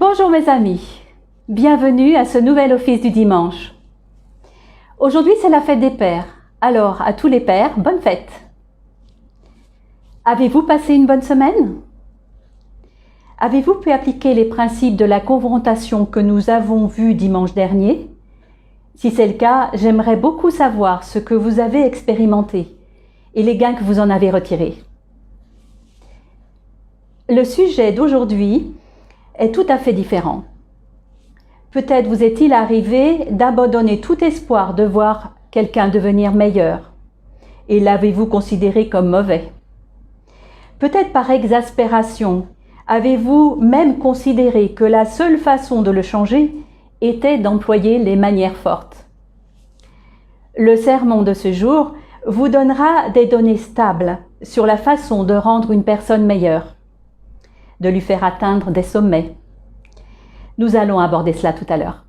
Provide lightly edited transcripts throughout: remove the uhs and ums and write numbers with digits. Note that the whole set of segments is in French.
Bonjour mes amis, bienvenue à ce nouvel office du dimanche. Aujourd'hui c'est la fête des pères, alors à tous les pères, bonne fête. Avez-vous passé une bonne semaine? Avez-vous pu appliquer les principes de la confrontation que nous avons vus dimanche dernier? Si c'est le cas, j'aimerais beaucoup savoir ce que vous avez expérimenté et les gains que vous en avez retirés. Le sujet d'aujourd'hui est tout à fait différent. Peut-être vous est-il arrivé d'abandonner tout espoir de voir quelqu'un devenir meilleur et l'avez-vous considéré comme mauvais. Peut-être par exaspération, avez-vous même considéré que la seule façon de le changer était d'employer les manières fortes. Le sermon de ce jour vous donnera des données stables sur la façon de rendre une personne meilleure, de lui faire atteindre des sommets. Nous allons aborder cela tout à l'heure.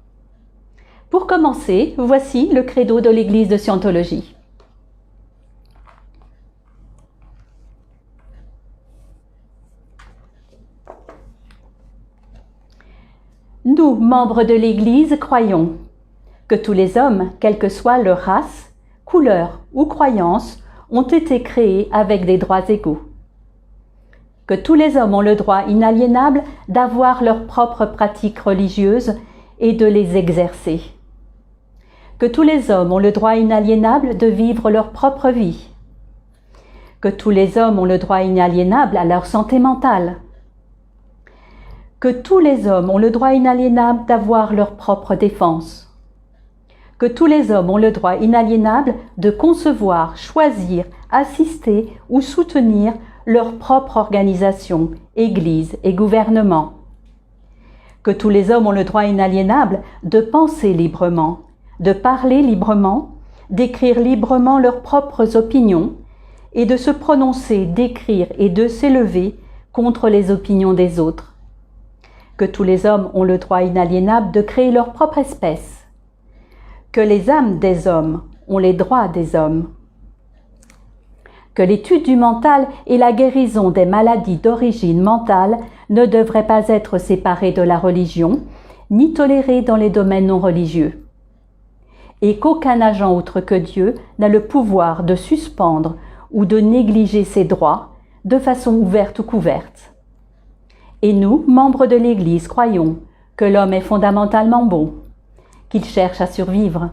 Pour commencer, voici le credo de l'Église de Scientologie. Nous, membres de l'Église, croyons que tous les hommes, quelle que soit leur race, couleur ou croyance, ont été créés avec des droits égaux. Que tous les hommes ont le droit inaliénable d'avoir leurs propres pratiques religieuses et de les exercer. Que tous les hommes ont le droit inaliénable de vivre leur propre vie. Que tous les hommes ont le droit inaliénable à leur santé mentale. Que tous les hommes ont le droit inaliénable d'avoir leur propre défense. Que tous les hommes ont le droit inaliénable de concevoir, choisir, assister ou soutenir leur propre organisation, église et gouvernement. Que tous les hommes ont le droit inaliénable de penser librement, de parler librement, d'écrire librement leurs propres opinions et de se prononcer, d'écrire et de s'élever contre les opinions des autres. Que tous les hommes ont le droit inaliénable de créer leur propre espèce. Que les âmes des hommes ont les droits des hommes. Que l'étude du mental et la guérison des maladies d'origine mentale ne devraient pas être séparées de la religion, ni tolérées dans les domaines non religieux. Et qu'aucun agent autre que Dieu n'a le pouvoir de suspendre ou de négliger ses droits, de façon ouverte ou couverte. Et nous, membres de l'Église, croyons que l'homme est fondamentalement bon, qu'il cherche à survivre,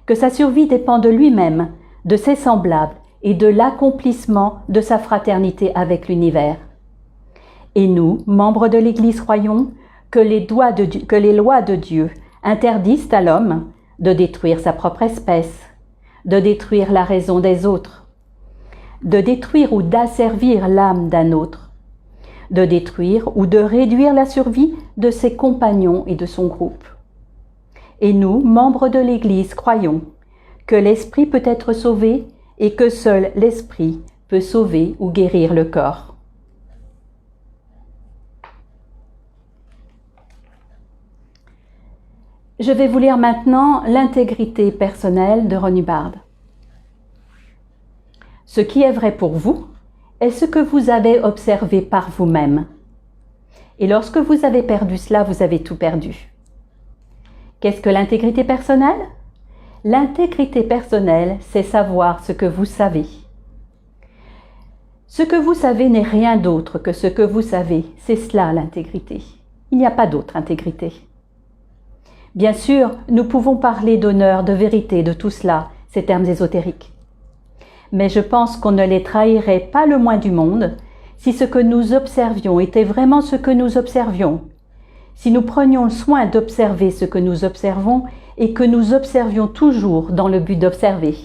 que sa survie dépend de lui-même, de ses semblables, et de l'accomplissement de sa fraternité avec l'univers. Et nous, membres de l'Église, croyons que les lois de Dieu interdisent à l'homme de détruire sa propre espèce, de détruire la raison des autres, de détruire ou d'asservir l'âme d'un autre, de détruire ou de réduire la survie de ses compagnons et de son groupe. Et nous, membres de l'Église, croyons que l'esprit peut être sauvé et que seul l'esprit peut sauver ou guérir le corps. Je vais vous lire maintenant l'intégrité personnelle de Ron Hubbard. Ce qui est vrai pour vous est ce que vous avez observé par vous-même. Et lorsque vous avez perdu cela, vous avez tout perdu. Qu'est-ce que l'intégrité personnelle ? L'intégrité personnelle, c'est savoir ce que vous savez. Ce que vous savez n'est rien d'autre que ce que vous savez. C'est cela l'intégrité. Il n'y a pas d'autre intégrité. Bien sûr, nous pouvons parler d'honneur, de vérité, de tout cela, ces termes ésotériques. Mais je pense qu'on ne les trahirait pas le moins du monde si ce que nous observions était vraiment ce que nous observions. Si nous prenions le soin d'observer ce que nous observons et que nous observions toujours dans le but d'observer.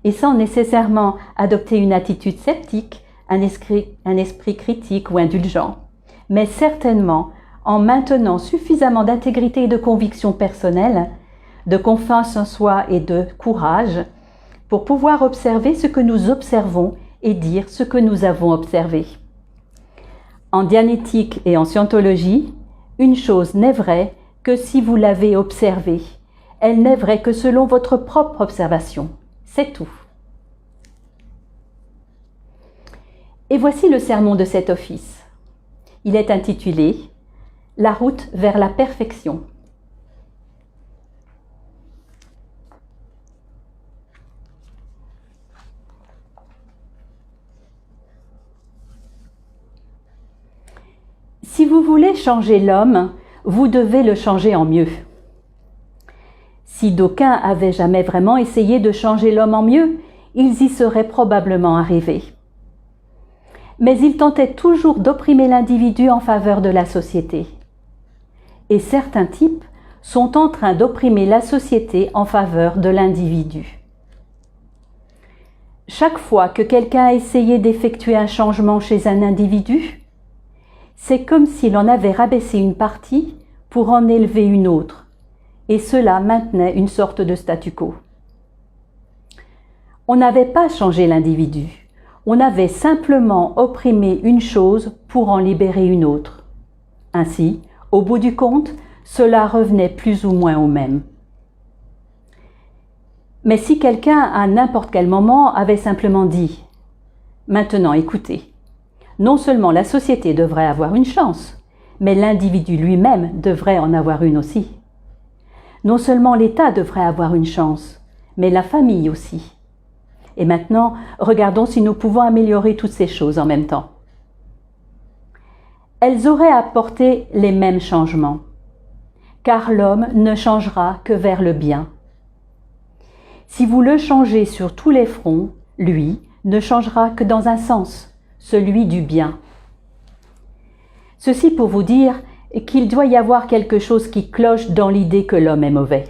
Et sans nécessairement adopter une attitude sceptique, un esprit critique ou indulgent, mais certainement en maintenant suffisamment d'intégrité et de conviction personnelle, de confiance en soi et de courage pour pouvoir observer ce que nous observons et dire ce que nous avons observé. En dianétique et en scientologie, une chose n'est vraie que si vous l'avez observée. Elle n'est vraie que selon votre propre observation. C'est tout. Et voici le sermon de cet office. Il est intitulé la route vers la perfection. Si vous voulez changer l'homme, vous devez le changer en mieux. Si d'aucuns avaient jamais vraiment essayé de changer l'homme en mieux, ils y seraient probablement arrivés. Mais ils tentaient toujours d'opprimer l'individu en faveur de la société. Et certains types sont en train d'opprimer la société en faveur de l'individu. Chaque fois que quelqu'un a essayé d'effectuer un changement chez un individu, c'est comme s'il en avait rabaissé une partie pour en élever une autre, et cela maintenait une sorte de statu quo. On n'avait pas changé l'individu, on avait simplement opprimé une chose pour en libérer une autre. Ainsi, au bout du compte, cela revenait plus ou moins au même. Mais si quelqu'un, à n'importe quel moment, avait simplement dit « Maintenant, écoutez, non seulement la société devrait avoir une chance, mais l'individu lui-même devrait en avoir une aussi. Non seulement l'État devrait avoir une chance, mais la famille aussi. Et maintenant, regardons si nous pouvons améliorer toutes ces choses en même temps. » Elles auraient apporté les mêmes changements, car l'homme ne changera que vers le bien. Si vous le changez sur tous les fronts, lui ne changera que dans un sens, celui du bien. Ceci pour vous dire qu'il doit y avoir quelque chose qui cloche dans l'idée que l'homme est mauvais.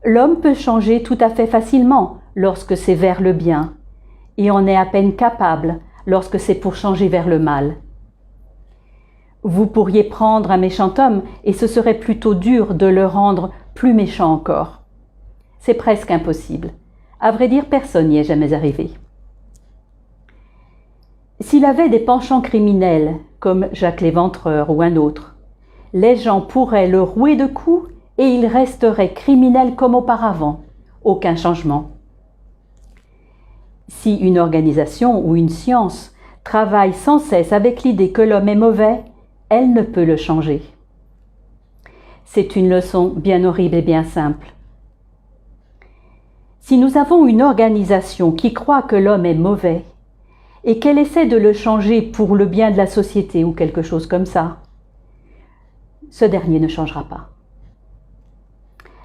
L'homme peut changer tout à fait facilement lorsque c'est vers le bien, et en est à peine capable lorsque c'est pour changer vers le mal. Vous pourriez prendre un méchant homme et ce serait plutôt dur de le rendre plus méchant encore. C'est presque impossible. À vrai dire, personne n'y est jamais arrivé. S'il avait des penchants criminels, comme Jacques l'Éventreur ou un autre, les gens pourraient le rouer de coups et il resterait criminel comme auparavant. Aucun changement. Si une organisation ou une science travaille sans cesse avec l'idée que l'homme est mauvais, elle ne peut le changer. C'est une leçon bien horrible et bien simple. Si nous avons une organisation qui croit que l'homme est mauvais, et qu'elle essaie de le changer pour le bien de la société ou quelque chose comme ça, ce dernier ne changera pas.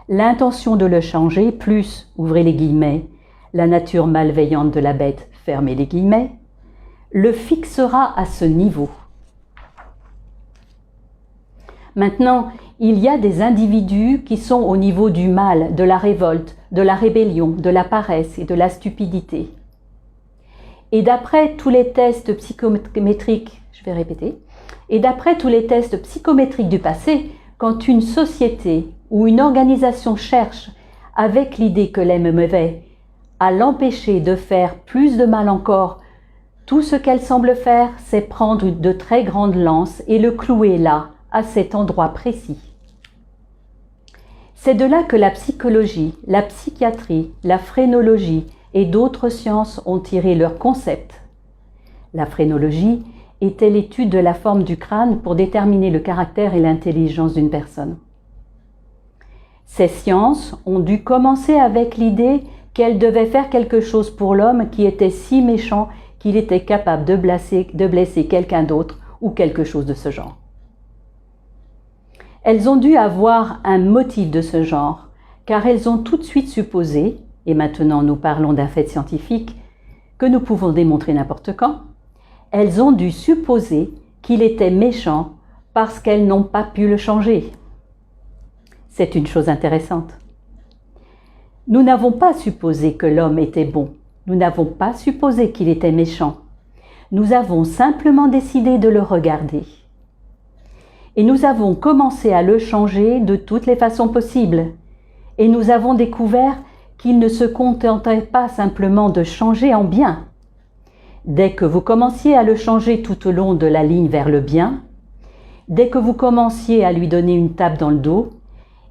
L'intention de le changer, plus, ouvrez les guillemets, la nature malveillante de la bête, fermez les guillemets, le fixera à ce niveau. Maintenant, il y a des individus qui sont au niveau du mal, de la révolte, de la rébellion, de la paresse et de la stupidité. Et d'après tous les tests psychométriques, et d'après tous les tests psychométriques du passé, quand une société ou une organisation cherche, avec l'idée que l'homme est mauvais, à l'empêcher de faire plus de mal encore, tout ce qu'elle semble faire, c'est prendre de très grandes lances et le clouer là, à cet endroit précis. C'est de là que la psychologie, la psychiatrie, la phrénologie et d'autres sciences ont tiré leur concept. La phrénologie était l'étude de la forme du crâne pour déterminer le caractère et l'intelligence d'une personne. Ces sciences ont dû commencer avec l'idée qu'elles devaient faire quelque chose pour l'homme qui était si méchant qu'il était capable de blesser quelqu'un d'autre ou quelque chose de ce genre. Elles ont dû avoir un motif de ce genre, car elles ont tout de suite supposé, et maintenant nous parlons d'un fait scientifique, que nous pouvons démontrer n'importe quand, elles ont dû supposer qu'il était méchant parce qu'elles n'ont pas pu le changer. C'est une chose intéressante. Nous n'avons pas supposé que l'homme était bon, nous n'avons pas supposé qu'il était méchant. Nous avons simplement décidé de le regarder. Et nous avons commencé à le changer de toutes les façons possibles. Et nous avons découvert qu'il ne se contentait pas simplement de changer en bien. Dès que vous commenciez à le changer tout au long de la ligne vers le bien, dès que vous commenciez à lui donner une tape dans le dos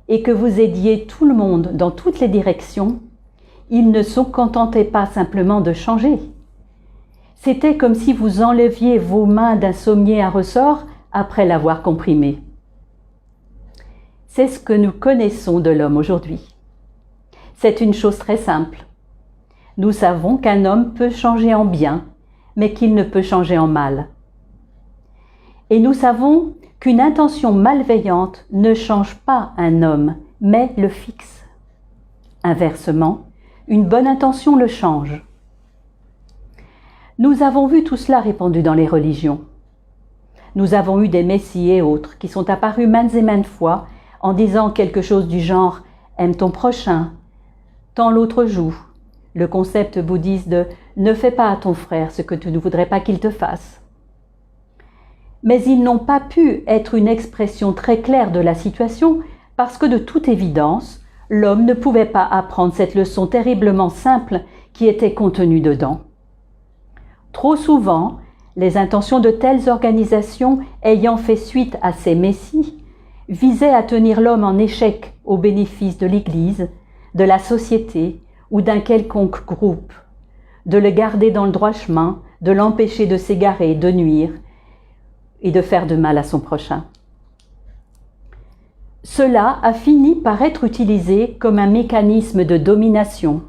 et que vous aidiez tout le monde dans toutes les directions, il ne se contentait pas simplement de changer. C'était comme si vous enleviez vos mains d'un sommier à ressort après l'avoir comprimé. C'est ce que nous connaissons de l'homme aujourd'hui. C'est une chose très simple. Nous savons qu'un homme peut changer en bien, mais qu'il ne peut changer en mal. Et nous savons qu'une intention malveillante ne change pas un homme, mais le fixe. Inversement, une bonne intention le change. Nous avons vu tout cela répandu dans les religions. Nous avons eu des messies et autres qui sont apparus maintes et maintes fois en disant quelque chose du genre « aime ton prochain »,« tends l'autre joue », le concept bouddhiste de « ne fais pas à ton frère ce que tu ne voudrais pas qu'il te fasse ». Mais ils n'ont pas pu être une expression très claire de la situation parce que de toute évidence, l'homme ne pouvait pas apprendre cette leçon terriblement simple qui était contenue dedans. Trop souvent, les intentions de telles organisations ayant fait suite à ces messies visaient à tenir l'homme en échec au bénéfice de l'Église, de la société ou d'un quelconque groupe, de le garder dans le droit chemin, de l'empêcher de s'égarer, de nuire et de faire de mal à son prochain. Cela a fini par être utilisé comme un mécanisme de domination.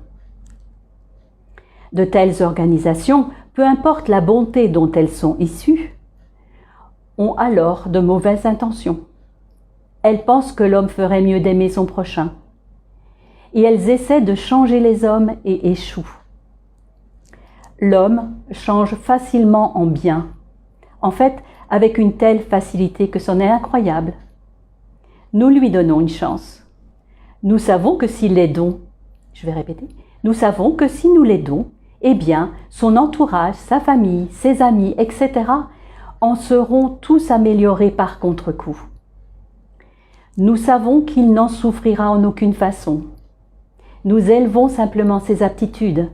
De telles organisations, peu importe la bonté dont elles sont issues, ont alors de mauvaises intentions. Elles pensent que l'homme ferait mieux d'aimer son prochain. Et elles essaient de changer les hommes et échouent. L'homme change facilement en bien, en fait avec une telle facilité que c'en est incroyable. Nous lui donnons une chance. Nous savons que si nous savons que si nous l'aidons, eh bien, son entourage, sa famille, ses amis, etc. en seront tous améliorés par contre-coup. Nous savons qu'il n'en souffrira en aucune façon. Nous élevons simplement ses aptitudes,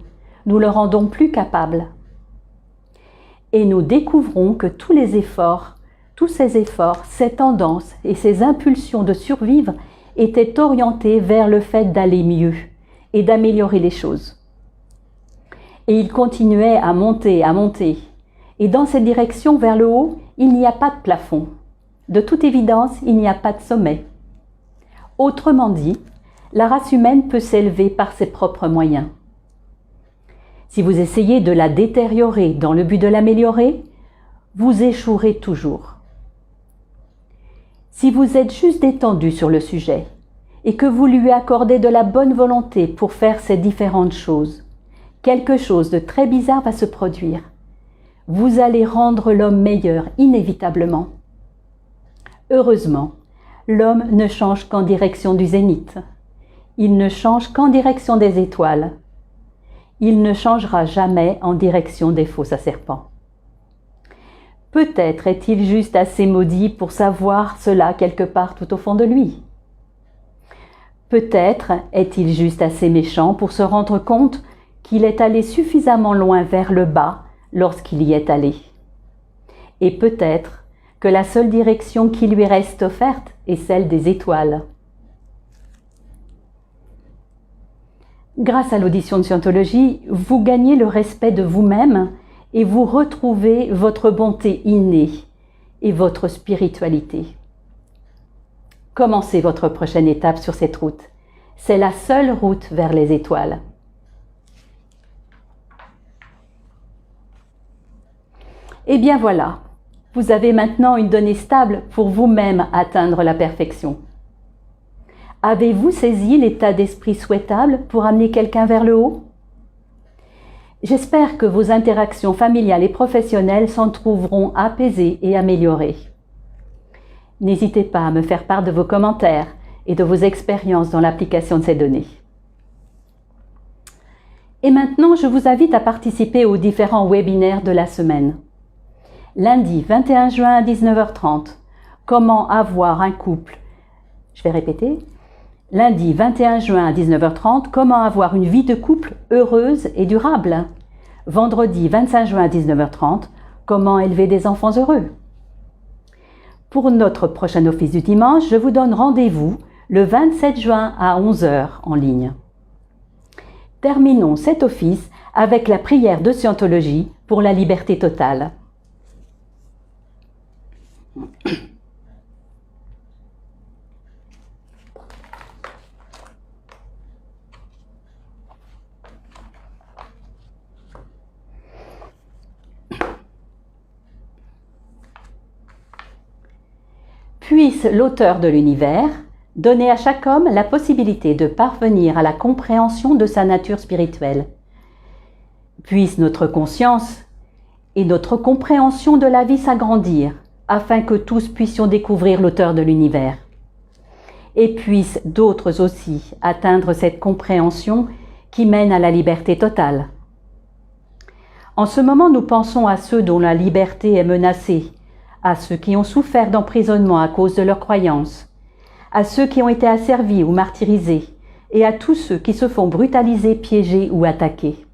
nous le rendons plus capable. Et nous découvrons que tous ces efforts, ces tendances et ces impulsions de survivre étaient orientés vers le fait d'aller mieux et d'améliorer les choses. Et il continuait à monter. Et dans cette direction vers le haut, il n'y a pas de plafond. De toute évidence, il n'y a pas de sommet. Autrement dit, la race humaine peut s'élever par ses propres moyens. Si vous essayez de la détériorer dans le but de l'améliorer, vous échouerez toujours. Si vous êtes juste détendu sur le sujet et que vous lui accordez de la bonne volonté pour faire ces différentes choses, quelque chose de très bizarre va se produire. Vous allez rendre l'homme meilleur inévitablement. Heureusement, l'homme ne change qu'en direction du zénith. Il ne change qu'en direction des étoiles. Il ne changera jamais en direction des faux à serpents. Peut-être est-il juste assez maudit pour savoir cela quelque part tout au fond de lui. Peut-être est-il juste assez méchant pour se rendre compte qu'il est allé suffisamment loin vers le bas lorsqu'il y est allé. Et peut-être que la seule direction qui lui reste offerte est celle des étoiles. Grâce à l'audition de Scientologie, vous gagnez le respect de vous-même et vous retrouvez votre bonté innée et votre spiritualité. Commencez votre prochaine étape sur cette route. C'est la seule route vers les étoiles. Et bien voilà, vous avez maintenant une donnée stable pour vous-même atteindre la perfection. Avez-vous saisi l'état d'esprit souhaitable pour amener quelqu'un vers le haut? J'espère que vos interactions familiales et professionnelles s'en trouveront apaisées et améliorées. N'hésitez pas à me faire part de vos commentaires et de vos expériences dans l'application de ces données. Et maintenant, je vous invite à participer aux différents webinaires de la semaine. Lundi 21 juin à 19h30, comment avoir un couple. Je vais répéter. Lundi 21 juin à 19h30, comment avoir une vie de couple heureuse et durable. Vendredi 25 juin à 19h30, comment élever des enfants heureux. Pour notre prochain office du dimanche, je vous donne rendez-vous le 27 juin à 11h en ligne. Terminons cet office avec la prière de Scientologie pour la liberté totale. Puisse l'auteur de l'univers donner à chaque homme la possibilité de parvenir à la compréhension de sa nature spirituelle. Puisse notre conscience et notre compréhension de la vie s'agrandir, afin que tous puissions découvrir l'auteur de l'univers. Et puissent d'autres aussi atteindre cette compréhension qui mène à la liberté totale. En ce moment, nous pensons à ceux dont la liberté est menacée, à ceux qui ont souffert d'emprisonnement à cause de leurs croyances, à ceux qui ont été asservis ou martyrisés, et à tous ceux qui se font brutaliser, piéger ou attaquer.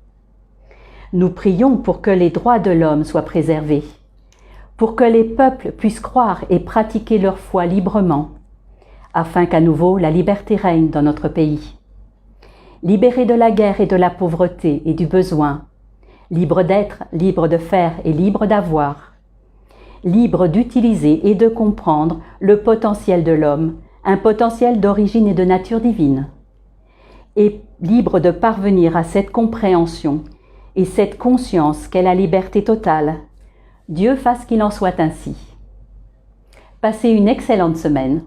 Nous prions pour que les droits de l'homme soient préservés, pour que les peuples puissent croire et pratiquer leur foi librement, afin qu'à nouveau la liberté règne dans notre pays. Libérés de la guerre et de la pauvreté et du besoin, libres d'être, libres de faire et libres d'avoir, libres d'utiliser et de comprendre le potentiel de l'homme, un potentiel d'origine et de nature divine, et libres de parvenir à cette compréhension et cette conscience qu'est la liberté totale. Dieu fasse qu'il en soit ainsi. Passez une excellente semaine